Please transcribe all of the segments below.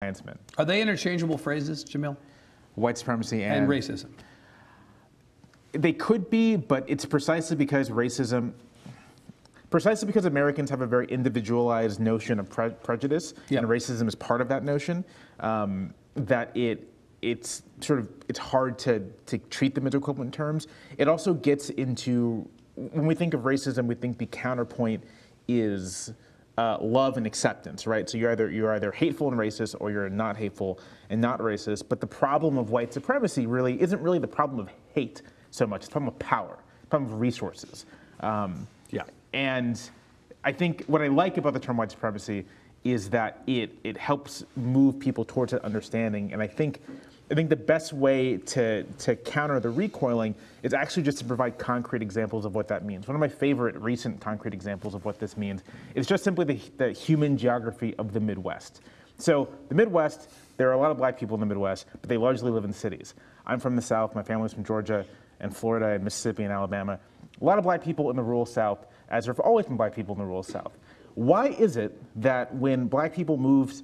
Klansmen. Are they interchangeable phrases, Jamelle? White supremacy and racism. They could be, but it's precisely because Americans have a very individualized notion of prejudice, and racism is part of that notion, that it's hard to treat them as equivalent terms. It also gets into, when we think of racism, we think the counterpoint is love and acceptance, right? So you're either hateful and racist, or you're not hateful and not racist. But the problem of white supremacy really isn't really the problem of hate so much. It's the problem of power, the problem of resources. And I think what I like about the term white supremacy is that it helps move people towards that understanding. And I think the best way to counter the recoiling is actually just to provide concrete examples of what that means. One of my favorite recent concrete examples of what this means is just simply the human geography of the Midwest. So the Midwest, there are a lot of black people in the Midwest, but they largely live in cities. I'm from the South, my family's from Georgia and Florida and Mississippi and Alabama. A lot of black people in the rural South, as there have always been black people in the rural South. Why is it that when black people moved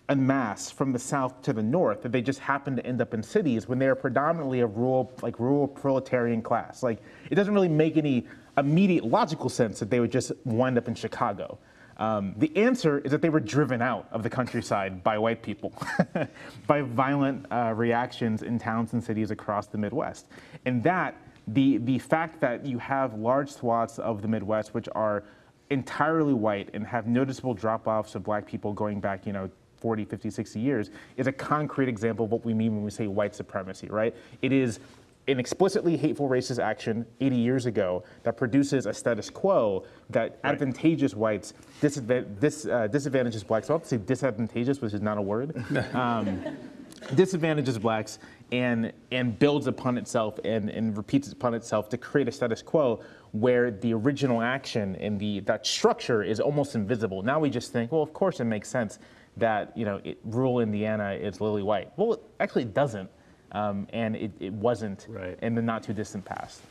en masse from the South to the North, that they just happen to end up in cities when they are predominantly a rural proletarian class? Like, it doesn't really make any immediate logical sense that they would just wind up in Chicago. The answer is that they were driven out of the countryside by white people, by violent reactions in towns and cities across the Midwest. And that, the fact that you have large swaths of the Midwest which are entirely white and have noticeable drop-offs of black people going back, 40, 50, 60 years, is a concrete example of what we mean when we say white supremacy, right? It is an explicitly hateful racist action 80 years ago that produces a status quo that advantageous whites disadvantages blacks. So I'll have to say disadvantageous, which is not a word. Disadvantages blacks and builds upon itself and repeats upon itself to create a status quo where the original action and that structure is almost invisible. Now we just think, well, of course it makes sense that rural Indiana is lily white. Well, actually it doesn't, and it wasn't in the not too distant past.